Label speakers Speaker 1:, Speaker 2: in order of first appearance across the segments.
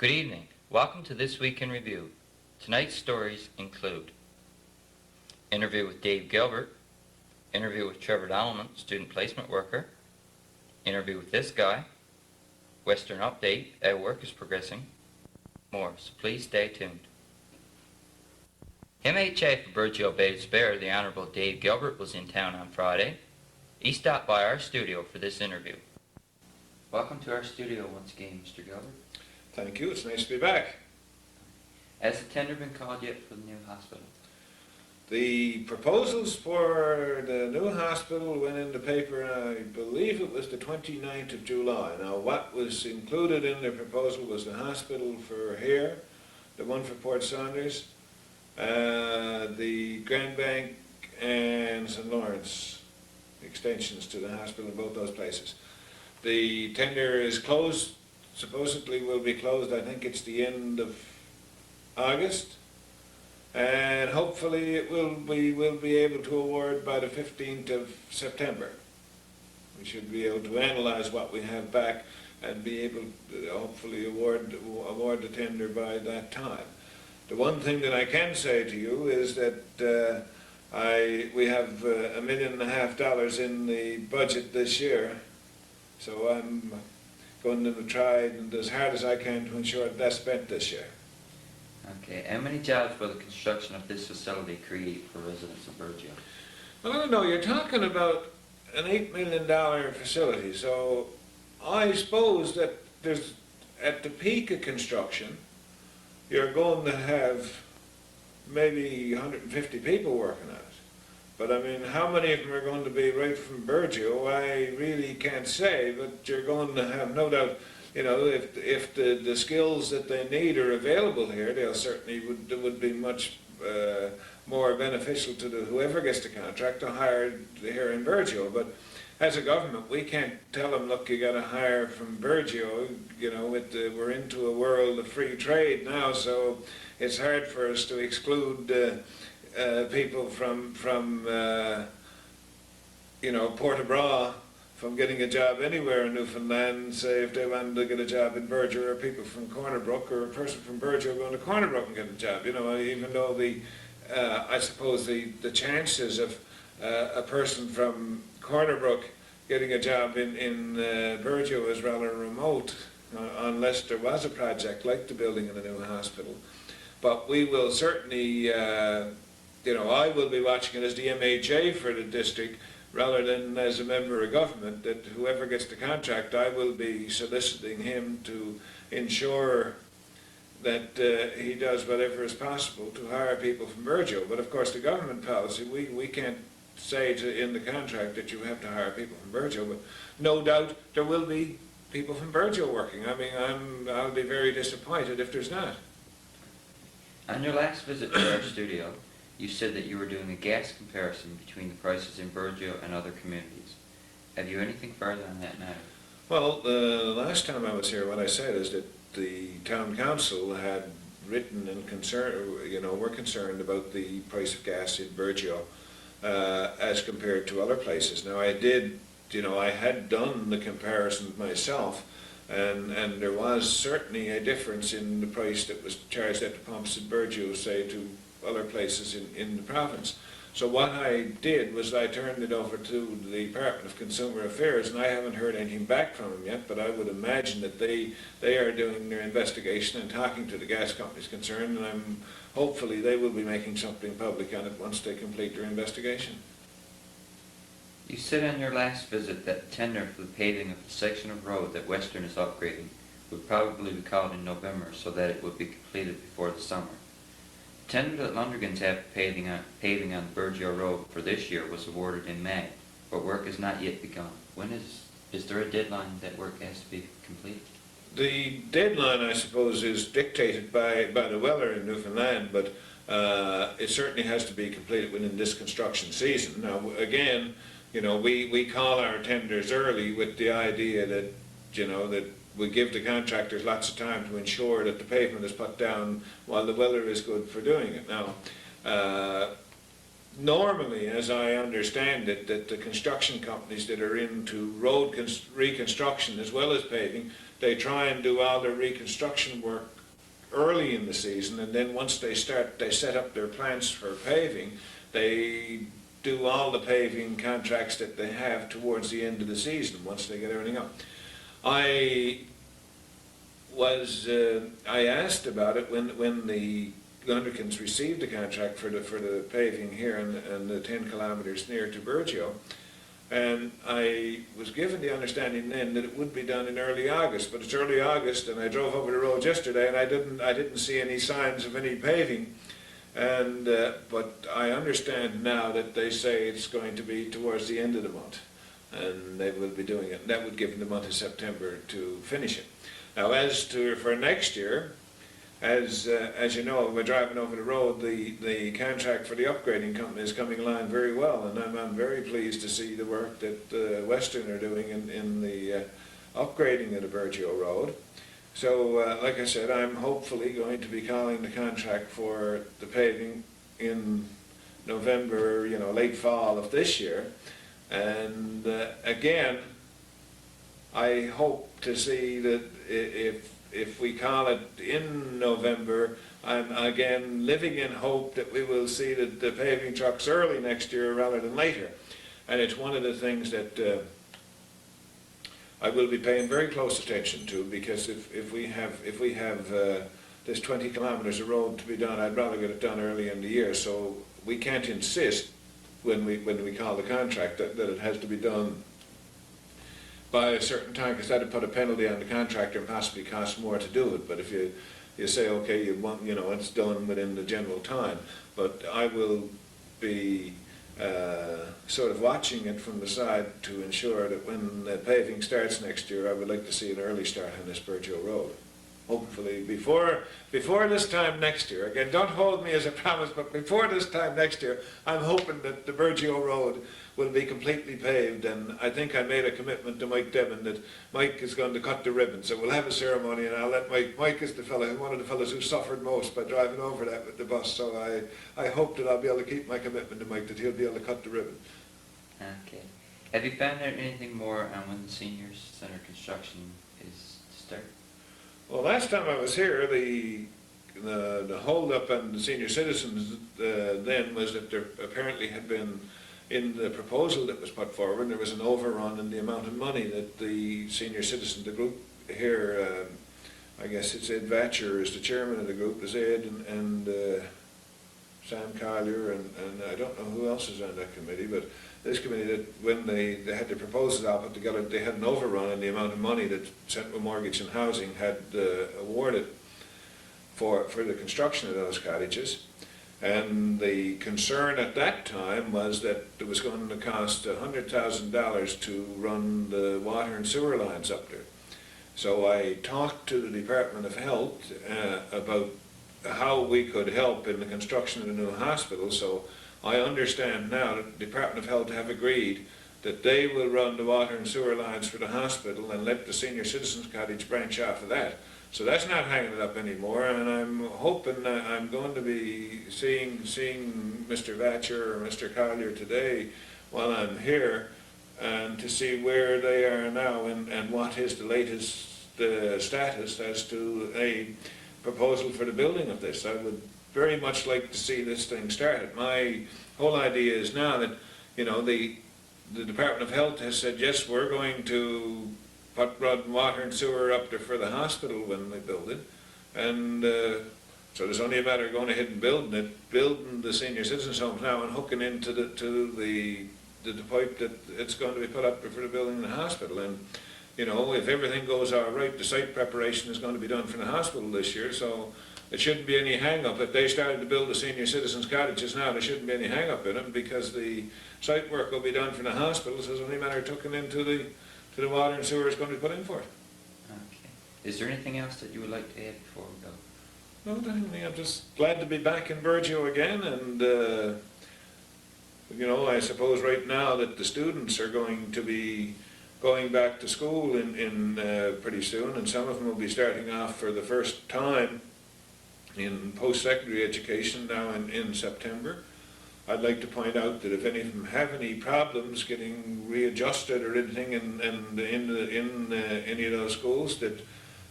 Speaker 1: Good evening. Welcome to This Week in Review. Tonight's stories include interview with Dave Gilbert, interview with Trevor Dollimount, student placement worker, interview with this guy, Western update, how work is progressing, more, so please stay tuned. MHA for Burgeo Bay Spare, the Honourable Dave Gilbert, was in town on Friday. He stopped by our studio for this interview. Welcome to our studio once again, Mr. Gilbert.
Speaker 2: Thank you. It's nice to be back.
Speaker 1: Has the tender been called yet for the new hospital?
Speaker 2: The proposals for the new hospital went in the paper, I believe it was the 29th of July. Now, what was included in the proposal was the hospital for here, the one for Port Saunders, the Grand Bank and St. Lawrence, extensions to the hospital in both those places. The tender is closed. Supposedly will be closed, I think it's the end of August, and hopefully we will be able to award by the 15th of September. We should be able to analyze what we have back and be able to hopefully award the tender by that time. The one thing that I can say to you is that we have $1.5 million in the budget this year, so I'm going to try and as hard as I can to ensure that's spent this year.
Speaker 1: Okay, how many jobs will the construction of this facility create for residents of Burgeo?
Speaker 2: Well, I don't know, you're talking about an $8 million facility, so I suppose that there's, at the peak of construction, you're going to have maybe 150 people working on it. But I mean, how many of them are going to be right from Burgeo, I really can't say, but you're going to have no doubt, you know, if the skills that they need are available here, they'll certainly would be much more beneficial to whoever gets the contract to hire here in Burgeo. But as a government, we can't tell them, look, you got to hire from Burgeo. You know, we're into a world of free trade now, so it's hard for us to exclude people from you know, Portabraw from getting a job anywhere in Newfoundland, say if they wanted to get a job in Burgeo, or people from Cornerbrook, or a person from Burgeo going to Cornerbrook and get a job. You know, even though I suppose the chances of a person from Cornerbrook getting a job in Burgeo is rather remote, unless there was a project like the building of the new hospital. But we will certainly you know, I will be watching it as the MHA for the district rather than as a member of government, that whoever gets the contract, I will be soliciting him to ensure that he does whatever is possible to hire people from Burgeo. But of course the government policy, we can't say in the contract that you have to hire people from Burgeo, but no doubt there will be people from Burgeo working. I mean, I'll be very disappointed if there's not.
Speaker 1: On your last visit to our studio, you said that you were doing a gas comparison between the prices in Burgeo and other communities. Have you anything further on that matter?
Speaker 2: Well, the last time I was here, what I said is that the town council had written and were concerned about the price of gas in Burgeo as compared to other places. Now, I had done the comparison myself, and there was certainly a difference in the price that was charged at the pumps in Burgeo, say, to other places in the province. So what I did was I turned it over to the Department of Consumer Affairs, and I haven't heard anything back from them yet, but I would imagine that they are doing their investigation and talking to the gas companies concerned, and hopefully they will be making something public on it once they complete their investigation.
Speaker 1: You said on your last visit that tender for the paving of the section of road that Western is upgrading would probably be called in November so that it would be completed before the summer. Tender that Lundergan's have paving on the Burgeo Road for this year was awarded in May, but work has not yet begun. When is there a deadline that work has to be completed?
Speaker 2: The deadline, I suppose, is dictated by the weather in Newfoundland, but it certainly has to be completed within this construction season. Now, again, we call our tenders early with the idea that, that we give the contractors lots of time to ensure that the pavement is put down while the weather is good for doing it. Now, normally, as I understand it, that the construction companies that are into road reconstruction as well as paving, they try and do all their reconstruction work early in the season, and then once they set up their plans for paving, they do all the paving contracts that they have towards the end of the season, once they get everything up. I asked about it when the Lunderkins received the contract for the paving here and the 10 kilometres near to Burgeo, and I was given the understanding then that it would be done in early August, but it's early August, and I drove over the road yesterday, and I didn't see any signs of any paving, and but I understand now that they say it's going to be towards the end of the month, and they will be doing it. And that would give them the month of September to finish it. Now, as to for next year, as you know, we're driving over the road, the contract for the upgrading company is coming along very well, and I'm very pleased to see the work that Western are doing in the upgrading of the Burgeo Road. So, like I said, I'm hopefully going to be calling the contract for the paving in November, late fall of this year. And again, I hope to see that if we call it in November, I'm again living in hope that we will see the paving trucks early next year rather than later. And it's one of the things that I will be paying very close attention to, because if we have this 20 kilometres of road to be done, I'd rather get it done early in the year. So we can't insist when we call the contract that it has to be done by a certain time, because that would put a penalty on the contractor and possibly cost more to do it. But if you say, okay, it's done within the general time, but I will be sort of watching it from the side to ensure that when the paving starts next year, I would like to see an early start on this Burgeo Road. Hopefully before this time next year. Again, don't hold me as a promise, but before this time next year, I'm hoping that the Burgeo Road will be completely paved, and I think I made a commitment to Mike Devon that Mike is going to cut the ribbon. So we'll have a ceremony, and I'll let Mike is one of the fellows who suffered most by driving over that with the bus, so I hope that I'll be able to keep my commitment to Mike, that he'll be able to cut the ribbon.
Speaker 1: Okay. Have you found out anything more on when the senior center construction is to start?
Speaker 2: Well, last time I was here, the hold-up on the senior citizens then was that there apparently had been, in the proposal that was put forward, there was an overrun in the amount of money that the senior citizen, the group here, I guess it's Ed Vatcher is the chairman of the group, there's Ed and Sam Collier, and I don't know who else is on that committee, but this committee, that when they had the proposals all put together, they had an overrun in the amount of money that Central Mortgage and Housing had awarded for the construction of those cottages. And the concern at that time was that it was going to cost $100,000 to run the water and sewer lines up there. So I talked to the Department of Health about how we could help in the construction of the new hospital. So I understand now that the Department of Health have agreed that they will run the water and sewer lines for the hospital and let the senior citizens cottage branch off of that. So that's not hanging it up anymore, and I'm hoping that I'm going to be seeing Mr. Vatcher or Mr. Collier today while I'm here, and to see where they are now and what is the latest status as to a proposal for the building of this. I would very much like to see this thing started. My whole idea is now that, the Department of Health has said, yes, we're going to run water and sewer up there for the hospital when we build it, and so there's only a matter of going ahead and building the senior citizens homes now and hooking into the pipe that it's going to be put up there for the building of the hospital. And you know, if everything goes all right, the site preparation is going to be done for the hospital this year, so it shouldn't be any hang-up. If they started to build the senior citizens cottages now, there shouldn't be any hang-up in them, because the site work will be done for the hospital, so it's only a matter of tucking into the water and sewer is going to be put in for it.
Speaker 1: Okay. Is there anything else that you would like to add before we go?
Speaker 2: No, definitely. I'm just glad to be back in Burgeo again, and you know, I suppose right now that the students are going to be going back to school in pretty soon, and some of them will be starting off for the first time in post-secondary education now in September. I'd like to point out that if any of them have any problems getting readjusted or anything in any of those schools, that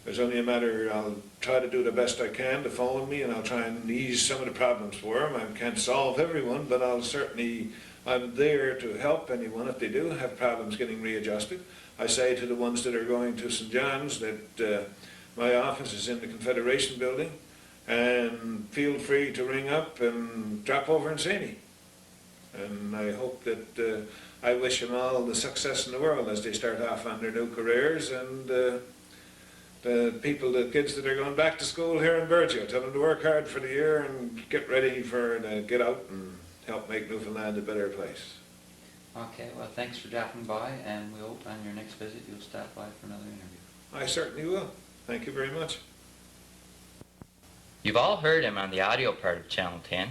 Speaker 2: there's only a matter, I'll try to do the best I can to phone me, and I'll try and ease some of the problems for them. I can't solve everyone, but I'm there to help anyone if they do have problems getting readjusted. I say to the ones that are going to St. John's that my office is in the Confederation building, and feel free to ring up and drop over and see me. And I hope that I wish them all the success in the world as they start off on their new careers, and the kids that are going back to school here in Burgeo, tell them to work hard for the year and get ready to get out and help make Newfoundland a better place.
Speaker 1: Okay, well, thanks for dropping by, and we hope on your next visit you'll stop by for another interview.
Speaker 2: I certainly will. Thank you very much.
Speaker 1: You've all heard him on the audio part of Channel 10.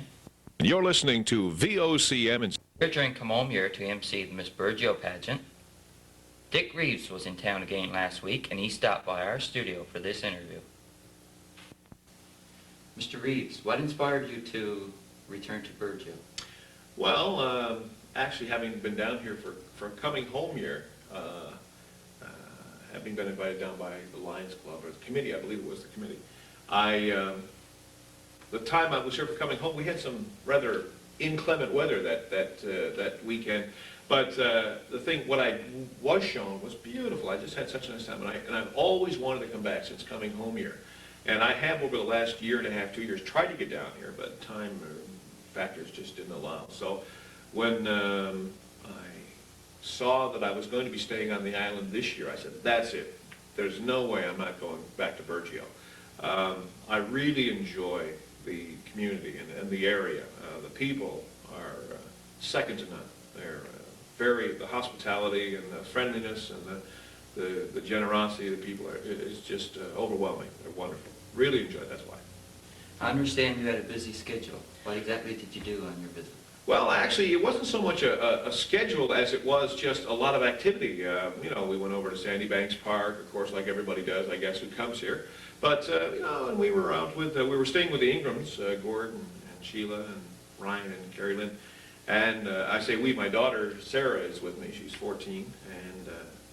Speaker 3: You're listening to VOCM.
Speaker 1: Here during Come Home Year to MC the Miss Burgeo pageant. Dick Reeves was in town again last week, and he stopped by our studio for this interview. Mr. Reeves, what inspired you to return to Burgeo?
Speaker 4: Well, actually having been down here for Coming Home Year, having been invited down by the Lions Club, or the committee, I believe it was the committee, the time I was here for Coming Home, we had some rather inclement weather that weekend. But what I was shown was beautiful. I just had such a nice time, and I've always wanted to come back since Coming Home Year. And I have over the last year and a half, 2 years, tried to get down here, but time factors just didn't allow. So when I saw that I was going to be staying on the island this year, I said, that's it. There's no way I'm not going back to Burgeo. I really enjoy the community and the area. The people are second to none. They're the hospitality and the friendliness and the generosity of the people is just overwhelming. They're wonderful. Really enjoy it, that's why.
Speaker 1: I understand you had a busy schedule. What exactly did you do on your visit?
Speaker 4: Well, actually, it wasn't so much a schedule as it was just a lot of activity. You know, we went over to Sandy Banks Park, of course, like everybody does, I guess, who comes here. But, you know, and we were out with, we were staying with the Ingrams, Gordon and Sheila and Ryan and Carrie Lynn. And I say we, my daughter Sarah is with me. She's 14, and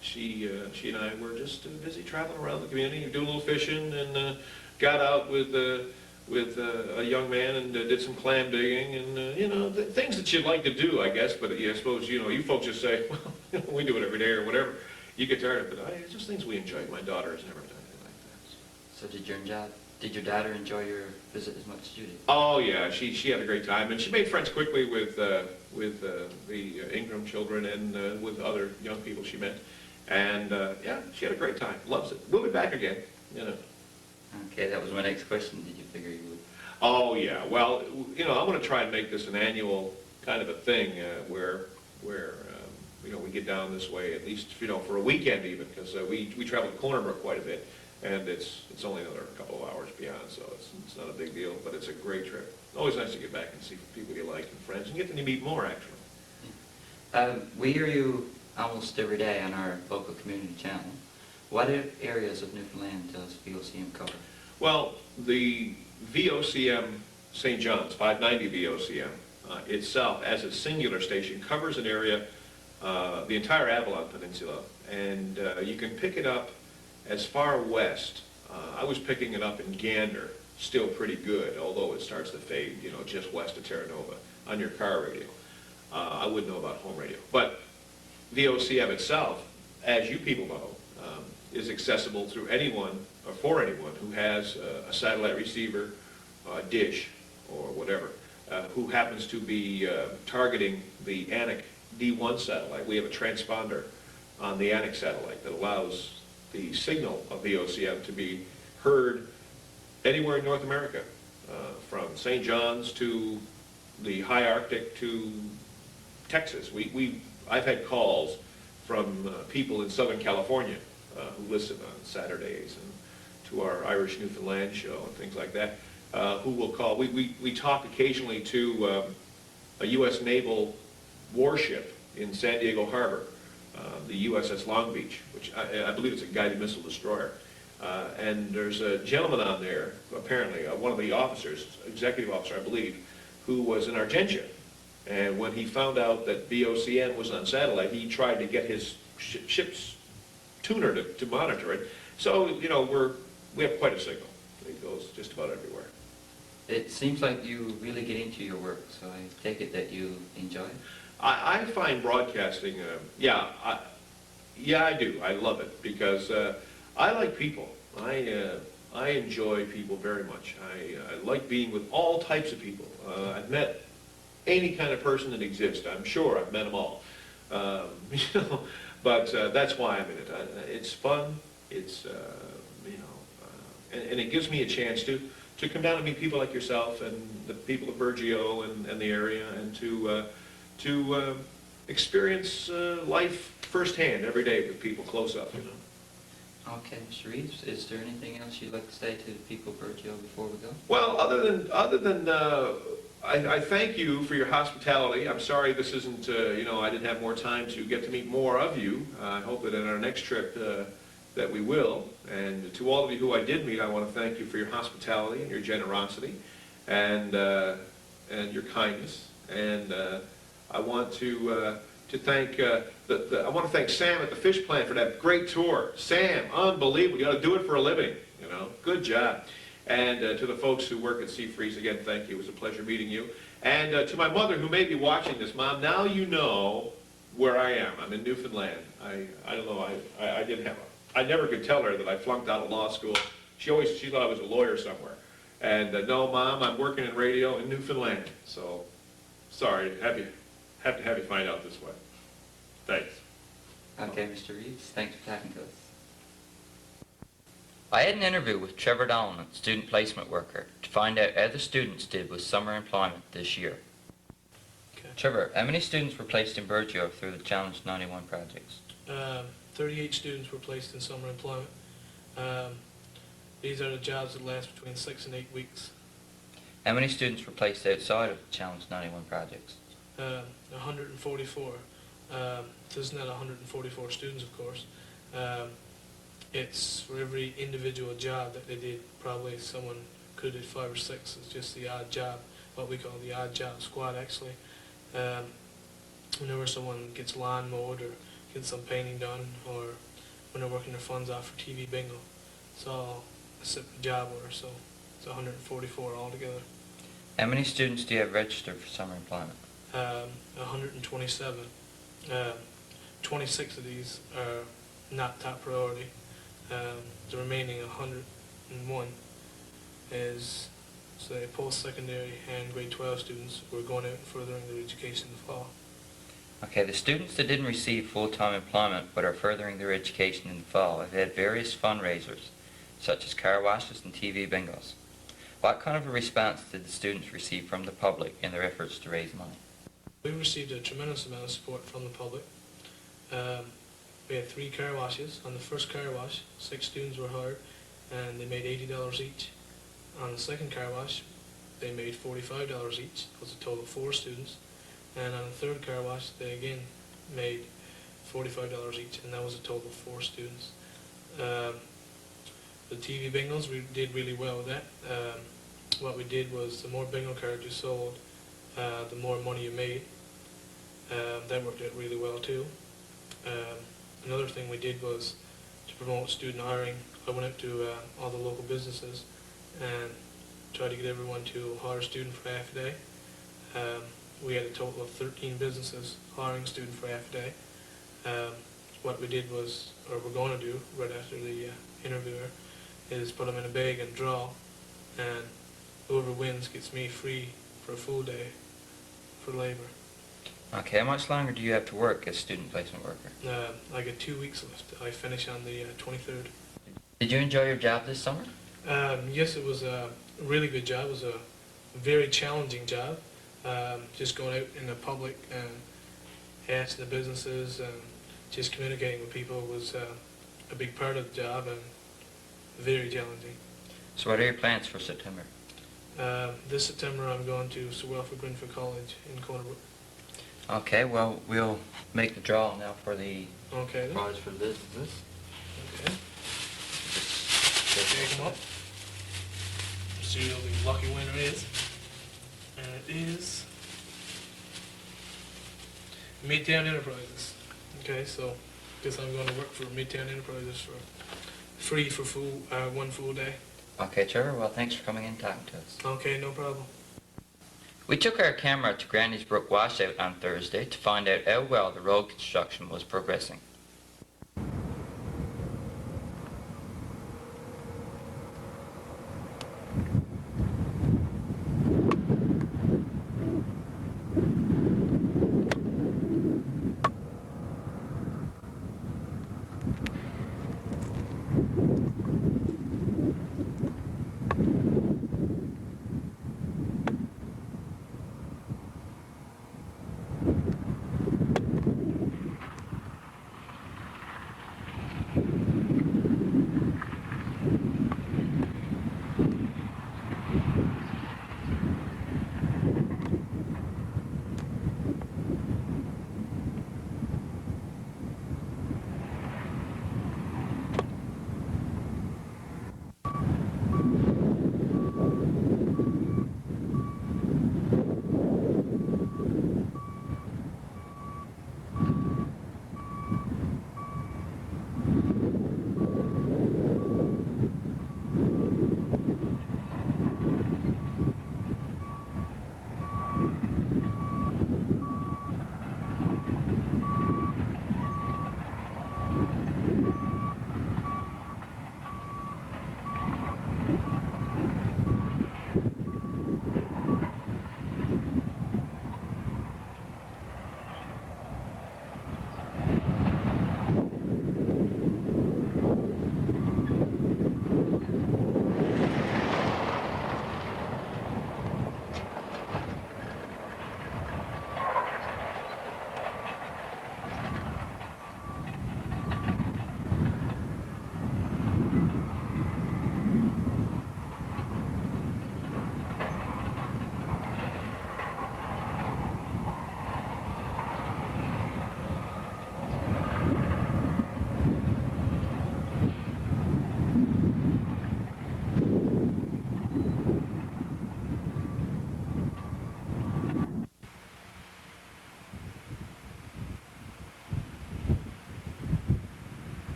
Speaker 4: she and I were just busy traveling around the community, doing a little fishing, and got out with a young man and did some clam digging, and you know, things that you'd like to do, I guess. But I suppose you folks just say, well, we do it every day or whatever. You get tired of it. It's just things we enjoy. My daughter has never done anything like that.
Speaker 1: So did your daughter enjoy your visit as much as you did?
Speaker 4: Oh yeah, she had a great time, and she made friends quickly with the Ingram children and with other young people she met, and yeah, she had a great time. Loves it. We'll be back again, you know.
Speaker 1: Okay, that was my next question. Did you figure you would?
Speaker 4: Oh yeah. Well, you know, I want to try and make this an annual kind of a thing where you know, we get down this way at least, you know, for a weekend even, because we travel to Corner Brook quite a bit. And it's only another couple of hours beyond, so it's not a big deal, but it's a great trip. Always nice to get back and see people you like and friends, and get to meet more, actually.
Speaker 1: We hear you almost every day on our local community channel. What areas of Newfoundland does VOCM cover?
Speaker 4: Well, the VOCM St. John's, 590 VOCM, itself, as a singular station, covers an area, the entire Avalon Peninsula, and you can pick it up as far west. I was picking it up in Gander, still pretty good, although it starts to fade, you know, just west of Terra Nova, on your car radio. I wouldn't know about home radio. But VOCM itself, as you people know, is accessible through anyone, or for anyone, who has a satellite receiver, a dish, or whatever, who happens to be targeting the Anik D1 satellite. We have a transponder on the Anik satellite that allows the signal of VOCM to be heard anywhere in North America, from St. John's to the high Arctic to Texas. I've had calls from people in Southern California who listen on Saturdays and to our Irish Newfoundland show and things like that, who will call. We talk occasionally to a U.S. naval warship in San Diego Harbor, the USS Long Beach, which I believe it's a guided missile destroyer. And there's a gentleman on there, apparently, one of the officers, executive officer, I believe, who was in Argentia. And when he found out that VOCM was on satellite, he tried to get his ship's tuner to monitor it. So, you know, we have quite a signal. It goes just about everywhere.
Speaker 1: It seems like you really get into your work, so I take it that you enjoy it?
Speaker 4: I find broadcasting, I do. I love it because I like people. I enjoy people very much. I like being with all types of people. I've met any kind of person that exists. I'm sure I've met them all. You know, but that's why I'm in it. It's fun. It's you know, and it gives me a chance to come down and meet people like yourself and the people of Burgeo and the area, and to experience life firsthand every day with people close up. You know.
Speaker 1: Okay, Mr. Reeves, is there anything else you'd like to say to the people of Burgeo before we go?
Speaker 4: Well, other than I thank you for your hospitality. I'm sorry this isn't, you know, I didn't have more time to get to meet more of you. I hope that in our next trip that we will. And to all of you who I did meet, I want to thank you for your hospitality and your generosity and your kindness. And I want to thank I want to thank Sam at the fish plant for that great tour. Sam, unbelievable! You got to do it for a living. You know, good job. And to the folks who work at Sea Freeze, again, thank you. It was a pleasure meeting you. And to my mother, who may be watching this, Mom, now you know where I am. I'm in Newfoundland. I don't know. I didn't have I never could tell her that I flunked out of law school. She thought I was a lawyer somewhere. And no, Mom, I'm working in radio in Newfoundland. So sorry, have to have you find out this way. Thanks.
Speaker 1: Okay, Mr. Reeves, thanks for talking to us. I had an interview with Trevor Dollimount, student placement worker, to find out how the students did with summer employment this year.
Speaker 5: Okay.
Speaker 1: Trevor, how many students were placed in Burgeo through the Challenge 91 projects?
Speaker 5: 38 students were placed in summer employment. These are the jobs that last between 6 and 8 weeks.
Speaker 1: How many students were placed outside of the Challenge 91 projects?
Speaker 5: 144. This is not 144 students, of course. It's for every individual job that they did. Probably someone could have did 5 or 6. It's just the odd job, what we call the odd job squad, actually. Whenever someone gets lawn mowed or gets some painting done, or when they're working their funds off for TV bingo, it's all a separate job order, so it's 144 altogether.
Speaker 1: How many students do you have registered for summer employment?
Speaker 5: 127. 26 of these are not top priority. The remaining 101 is, say, post-secondary and grade 12 students who are going out and furthering their education in the fall.
Speaker 1: Okay, the students that didn't receive full-time employment but are furthering their education in the fall have had various fundraisers, such as car washes and TV bingos. What kind of a response did the students receive from the public in their efforts to raise money?
Speaker 5: We received a tremendous amount of support from the public. We had 3 car washes. On the first car wash, 6 students were hired, and they made $80 each. On the second car wash, they made $45 each. It was a total of 4 students. And on the third car wash, they again made $45 each, and that was a total of 4 students. The TV bingos, we did really well with that. What we did was the more bingo cards you sold, the more money you made. That worked out really well too. Another thing we did was to promote student hiring. I went out to all the local businesses and tried to get everyone to hire a student for half a day. We had a total of 13 businesses hiring a student for half a day. What we did was, or we're going to do right after the interviewer, is put them in a bag and draw, and whoever wins gets me free for a full day for labor.
Speaker 1: Okay, how much longer do you have to work as student placement worker?
Speaker 5: I got 2 weeks left. I finish on the 23rd.
Speaker 1: Did you enjoy your job this summer?
Speaker 5: Yes, it was a really good job. It was a very challenging job. Just going out in the public and asking the businesses and just communicating with people was a big part of the job and very challenging.
Speaker 1: So what are your plans for September?
Speaker 5: This September I'm going to Sir Wilfrid Grinford College in Corner Brook.
Speaker 1: Okay, well, we'll make the draw now for the
Speaker 5: Okay then.
Speaker 1: prize for the businesses.
Speaker 5: Okay.
Speaker 1: Just
Speaker 5: Take them up. See who the lucky winner is. And it is Midtown Enterprises. Okay, so guess I'm going to work for Midtown Enterprises for free for one full day.
Speaker 1: Okay, Trevor, well, thanks for coming in and talking to us.
Speaker 5: Okay, no problem.
Speaker 1: We took our camera to Granny's Brook washout on Thursday to find out how well the road construction was progressing.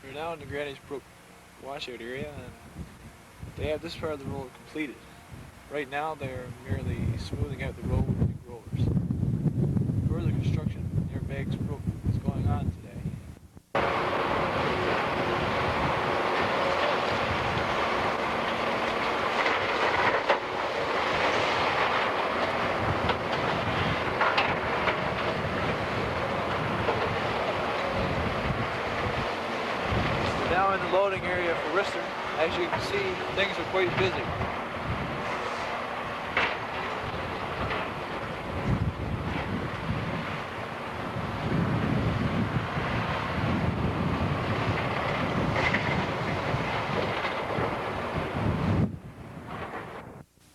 Speaker 6: We're now in the Granny's Brook washout area, and they have this part of the road completed. Right now they're merely smoothing out the road with big rollers. Further construction near Beggs Brook is going on today. We're now in the loading area for Rister. As you can see, things are quite busy.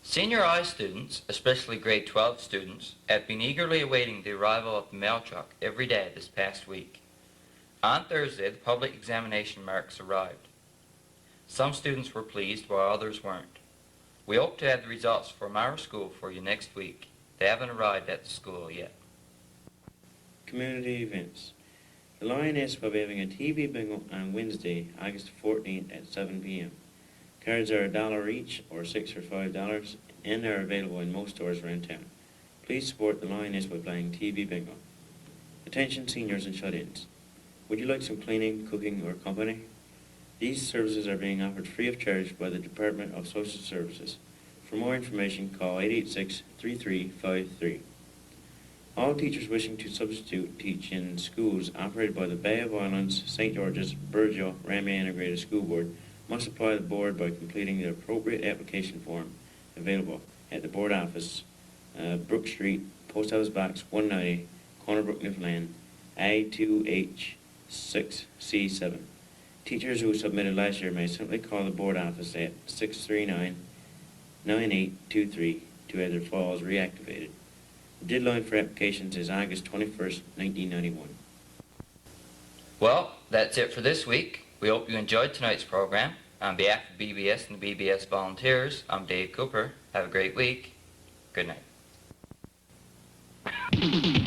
Speaker 1: Senior high students, especially grade 12 students, have been eagerly awaiting the arrival of the mail truck every day this past week. On Thursday, the public examination marks arrived. Some students were pleased while others weren't. We hope to have the results from our school for you next week. They haven't arrived at the school yet.
Speaker 7: Community events. The Lioness will be having a TV bingo on Wednesday, August 14th at 7 p.m. Cards are $1 each, or $6 for $5, and are available in most stores around town. Please support the Lioness by playing TV bingo. Attention seniors and shut-ins. Would you like some cleaning, cooking, or company? These services are being offered free of charge by the Department of Social Services. For more information, call 886-3353. All teachers wishing to substitute teach in schools operated by the Bay of Islands, St. George's, Burgeo, Ramsey Integrated School Board must apply to the board by completing the appropriate application form available at the board office, Brook Street, Post Office Box 190, Corner Brook, Newfoundland, I2H6C7. Teachers who submitted last year may simply call the board office at 639-9823 to have their files reactivated. The deadline for applications is August 21st, 1991.
Speaker 1: Well, that's it for this week. We hope you enjoyed tonight's program. On behalf of BBS and the BBS volunteers, I'm Dave Cooper. Have a great week. Good night.